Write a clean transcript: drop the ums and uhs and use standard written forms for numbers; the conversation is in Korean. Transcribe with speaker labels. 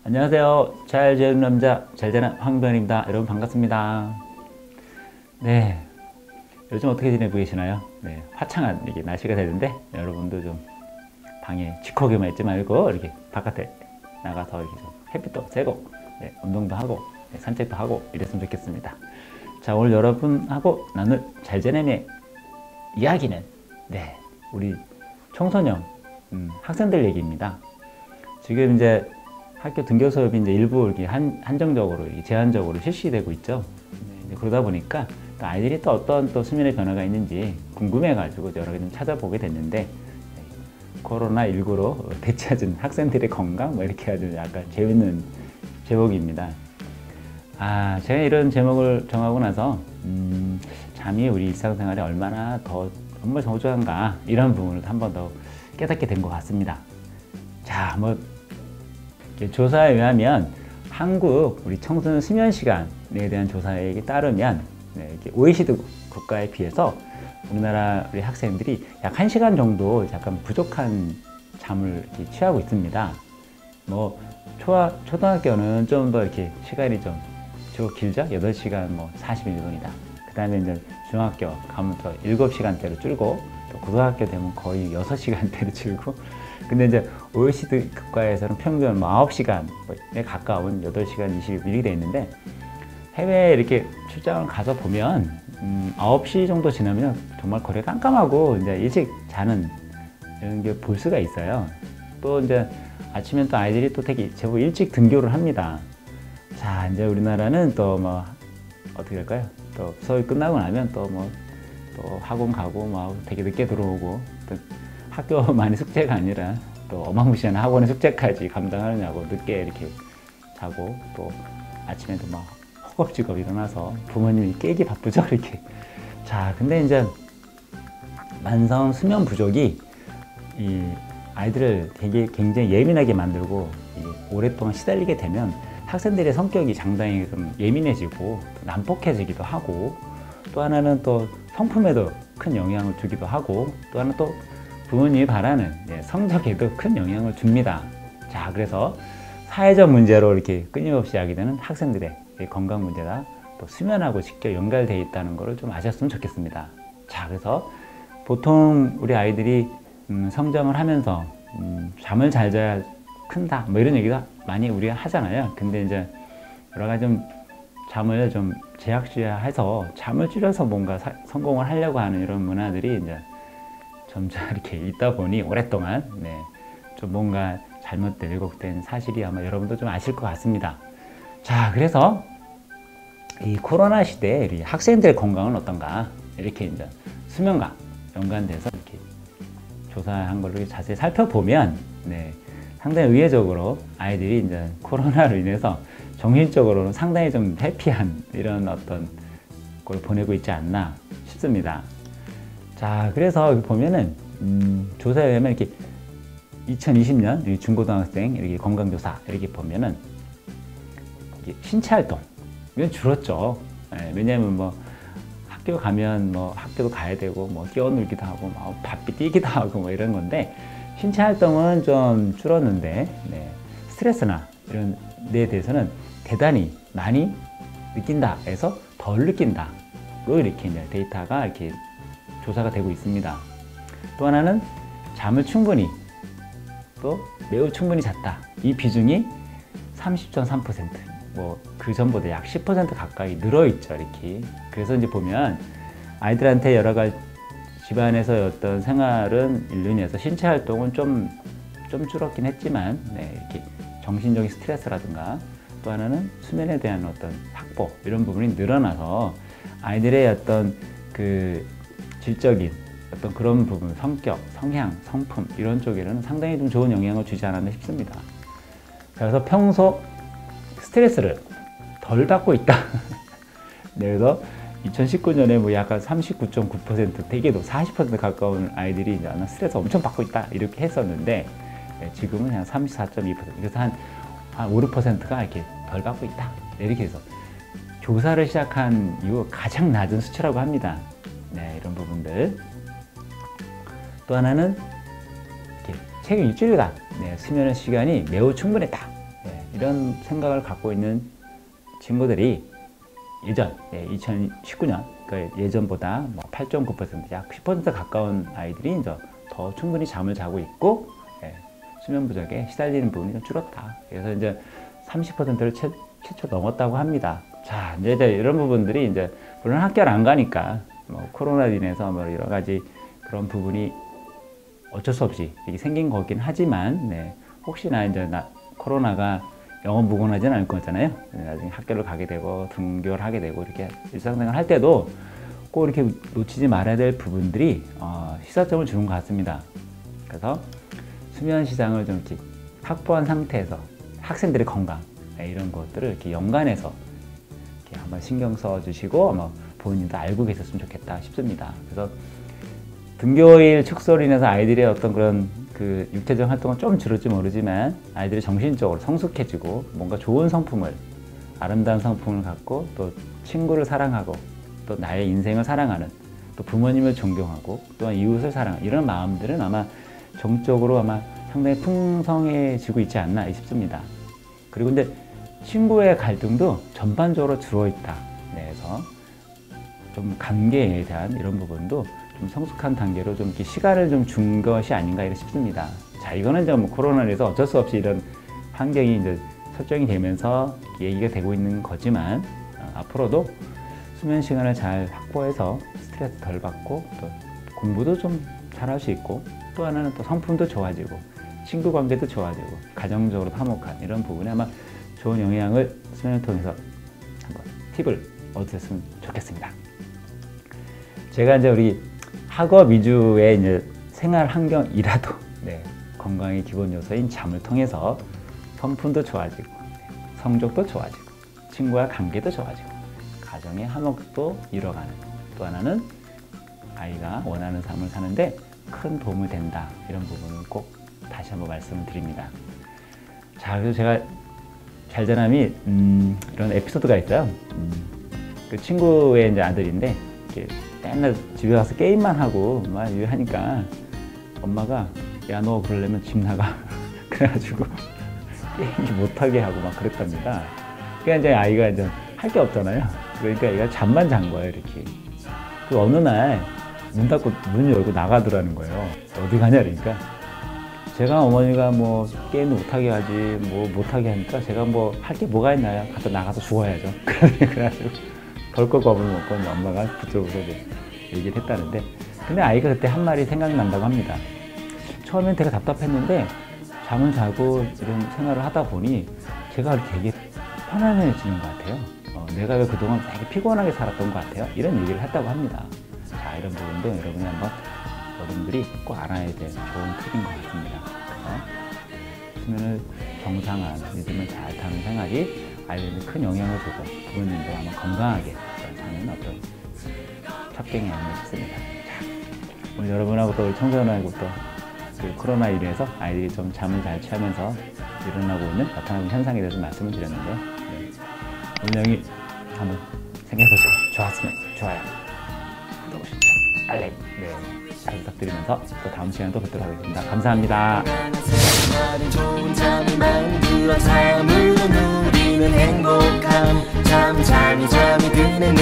Speaker 1: 안녕하세요. 잘 자는 남자, 잘 자는 황변입니다. 여러분 반갑습니다. 네, 요즘 어떻게 지내고 계시나요? 네, 화창한 이게 날씨가 되는데 여러분도 좀 방에 쥐커기만 있지 말고 이렇게 바깥에 나가서 이렇게 좀 햇빛도 쐬고 네, 운동도 하고 네, 산책도 하고 이랬으면 좋겠습니다. 자, 오늘 여러분하고 나눌 잘 지내는 이야기는 네, 우리 청소년 학생들 얘기입니다. 지금 이제 학교 등교 수업이 이제 일부 이렇게 한정적으로 제한적으로 실시되고 있죠. 네, 그러다 보니까 또 아이들이 또 어떤 또 수면의 변화가 있는지 궁금해가지고 여러 개 좀 찾아보게 됐는데 코로나19로 되찾은 학생들의 건강 뭐 이렇게 아주 약간 재밌는 제목입니다. 제가 이런 제목을 정하고 나서 잠이 우리 일상생활에 얼마나 더 정말 소중한가 이런 부분을 한 번 더 깨닫게 된 것 같습니다. 자, 뭐 조사에 의하면 한국 우리 청소년 수면 시간에 대한 조사에 따르면 OECD 국가에 비해서 우리나라 우리 학생들이 약 1시간 정도 약간 부족한 잠을 이렇게 취하고 있습니다. 뭐 초등학교는 좀 더 이렇게 시간이 좀 길죠? 8시간 뭐 41분이다. 그 다음에 이제 중학교 가면 또 7시간대로 줄고 또 고등학교 되면 거의 6시간대로 줄고 근데 이제 OECD 국가에서는 평균 뭐 9시간에 가까운 8시간 21일이 돼 있는데 해외에 이렇게 출장을 가서 보면 9시 정도 지나면 정말 거리가 깜깜하고 이제 일찍 자는 이런 게 볼 수가 있어요. 또 이제 아침엔 또 아이들이 또 되게 제법 일찍 등교를 합니다. 자, 이제 우리나라는 또 뭐 어떻게 할까요? 또 수업이 끝나고 나면 또 학원 가고 뭐 되게 늦게 들어오고 또 학교만의 숙제가 아니라 또 어마무시한 학원의 숙제까지 감당하느냐고 늦게 이렇게 자고 또 아침에도 막 허겁지겁 일어나서 부모님이 깨기 바쁘죠, 이렇게. 자, 근데 이제 만성 수면 부족이 이 아이들을 되게 굉장히 예민하게 만들고 오랫동안 시달리게 되면 학생들의 성격이 상당히 좀 예민해지고 난폭해지기도 하고 또 하나는 또 성품에도 큰 영향을 주기도 하고 또 하나 또 부모님이 바라는 성적에도 큰 영향을 줍니다. 자, 그래서 사회적 문제로 이렇게 끊임없이 야기되는 학생들의 건강 문제가 또 수면하고 직접 연결되어 있다는 것을 좀 아셨으면 좋겠습니다. 자, 그래서 보통 우리 아이들이 성장을 하면서 잠을 잘 자야 큰다 뭐 이런 얘기도 많이 우리가 하잖아요. 근데 이제 여러 가지 좀 잠을 좀 제약시해서 잠을 줄여서 뭔가 성공을 하려고 하는 이런 문화들이 이제 점차 이렇게 있다 보니 오랫동안 좀 뭔가 잘못된 왜곡된 사실이 아마 여러분도 좀 아실 것 같습니다. 자, 그래서 이 코로나 시대에 우리 학생들의 건강은 어떤가 이렇게 이제 수면과 연관돼서 이렇게 조사한 걸로 자세히 살펴보면 상당히 의외적으로 아이들이 이제 코로나로 인해서 정신적으로는 상당히 좀 해피한 이런 어떤 걸 보내고 있지 않나 싶습니다. 자, 그래서 보면은 조사에 의하면 이렇게 2020년 중고등학생 이렇게 건강조사 이렇게 보면은 신체 활동 이건 줄었죠. 왜냐하면 뭐 학교 가면 뭐 학교도 가야 되고 뭐 뛰어놀기도 하고 뭐 바삐 뛰기도 하고 뭐 이런 건데 신체 활동은 좀 줄었는데 스트레스나 이런 데에 대해서는 대단히 많이 느낀다 해서 덜 느낀다로 이렇게 이제 데이터가 이렇게 조사가 되고 있습니다. 또 하나는 잠을 충분히 또 매우 충분히 잤다. 이 비중이 30.3%. 뭐 그 전보다 약 10% 가까이 늘어 있죠, 이렇게. 그래서 이제 보면 아이들한테 여러 가지 집안에서의 어떤 생활은 인류에서 신체 활동은 좀 줄었긴 했지만 이렇게 정신적인 스트레스라든가 또 하나는 수면에 대한 어떤 확보 이런 부분이 늘어나서 아이들의 어떤 그 질적인 어떤 그런 부분, 성격, 성향, 성품 이런 쪽에는 상당히 좀 좋은 영향을 주지 않았나 싶습니다. 그래서 평소 스트레스를 덜 받고 있다. 그래서 2019년에 뭐 약간 39.9% 대개도 40% 가까운 아이들이 이제 스트레스 엄청 받고 있다 이렇게 했었는데 지금은 한 34.2% 그래서 한 5, 6%가 이렇게 덜 받고 있다 이렇게 해서 조사를 시작한 이후 가장 낮은 수치라고 합니다. 이런 부분들. 또 하나는 최근 일주일간 수면 시간이 매우 충분했다. 이런 생각을 갖고 있는 친구들이 예전 2019년 그러니까 예전보다 뭐 8.9% 약 10% 가까운 아이들이 이제 더 충분히 잠을 자고 있고 수면 부족에 시달리는 부분이 좀 줄었다. 그래서 이제 30%를 최초 넘었다고 합니다. 자, 이제 이런 부분들이 이제 물론 학교를 안 가니까 뭐 코로나로 인해서 뭐 여러 가지 그런 부분이 어쩔 수 없이 이게 생긴 거긴 하지만 혹시나 이제 코로나가 영원무건하지는 않을 거잖아요. 나중에 학교를 가게 되고 등교를 하게 되고 이렇게 일상생활 할 때도 꼭 이렇게 놓치지 말아야 될 부분들이 시사점을 주는 것 같습니다. 그래서 수면 시장을 좀 이렇게 확보한 상태에서 학생들의 건강 이런 것들을 이렇게 연관해서 이렇게 한번 신경 써 주시고 아마 본인도 알고 계셨으면 좋겠다 싶습니다. 그래서 등교일 축소로 인해서 아이들의 어떤 그런 그 육체적 활동은 좀 줄을지 모르지만 아이들이 정신적으로 성숙해지고 뭔가 좋은 성품을 아름다운 성품을 갖고 또 친구를 사랑하고 또 나의 인생을 사랑하는 또 부모님을 존경하고 또한 이웃을 사랑하는 이런 마음들은 아마 정적으로 아마 상당히 풍성해지고 있지 않나 싶습니다. 그리고 근데 친구의 갈등도 전반적으로 줄어있다. 그래서 좀 관계에 대한 이런 부분도 좀 성숙한 단계로 좀 이렇게 시간을 좀 준 것이 아닌가 싶습니다. 자, 이거는 이제 뭐 코로나로 인해서 어쩔 수 없이 이런 환경이 이제 설정이 되면서 얘기가 되고 있는 거지만 앞으로도 수면 시간을 잘 확보해서 스트레스 덜 받고 또 공부도 좀 잘할 수 있고 또 하나는 또 성품도 좋아지고 친구 관계도 좋아지고 가정적으로 화목한 이런 부분에 아마 좋은 영향을 수면을 통해서 한번 팁을 얻으셨으면 좋겠습니다. 제가 이제 우리 학업 위주의 이제 생활 환경이라도 건강의 기본 요소인 잠을 통해서 성품도 좋아지고 성적도 좋아지고 친구와 관계도 좋아지고 가정의 화목도 이뤄가는 또 하나는 아이가 원하는 삶을 사는데 큰 도움이 된다. 이런 부분을 꼭 다시 한번 말씀을 드립니다. 자, 그래서 제가 잘자남이 이런 에피소드가 있어요. 그 친구의 이제 아들인데 이렇게 맨날 집에 가서 게임만 하고 막 하니까 엄마가 야, 너 그러려면 집 나가. 그래가지고 게임 못하게 하고 막 그랬답니다. 그러니까 이제 아이가 이제 할 게 없잖아요. 그러니까 얘가 잠만 잔 거예요, 이렇게. 그 어느 날 문 닫고 문 열고 나가더라는 거예요. 어디 가냐 그러니까 제가 어머니가 뭐 게임도 못하게 하지 뭐 못하게 하니까 제가 뭐 할 게 뭐가 있나요? 갖다 나가서 죽어야죠. 그래가지고 덜컥 겁을 먹고 엄마가 그쪽으로 얘기를 했다는데 근데 아이가 그때 한 말이 생각난다고 합니다. 처음엔 되게 답답했는데 잠을 자고 이런 생활을 하다 보니 제가 되게 편안해지는 것 같아요. 내가 왜 그동안 되게 피곤하게 살았던 것 같아요. 이런 얘기를 했다고 합니다. 자, 이런 부분도 여러분이 한번 여러분들이 꼭 알아야 될 좋은 팁인 것 같습니다. 그래서 수면을 정상한 리듬을 잘 타는 생활이 아이들한테 큰 영향을 주고 부모님도 아마 건강하게 사는 어떤 첩경이 아닌가 싶습니다. 자, 오늘 여러분하고 또 청소년하고 또 그 코로나19로 인해서 아이들이 좀 잠을 잘 취하면서 일어나고 있는 나타나는 현상에 대해서 말씀을 드렸는데요. 오늘 영이 한번 생각해보시고 좋았으면 좋아요, 구독, 신청, 알림 잘 부탁드리면서 또 다음 시간에 또 뵙도록 하겠습니다. 감사합니다. 잠이 드는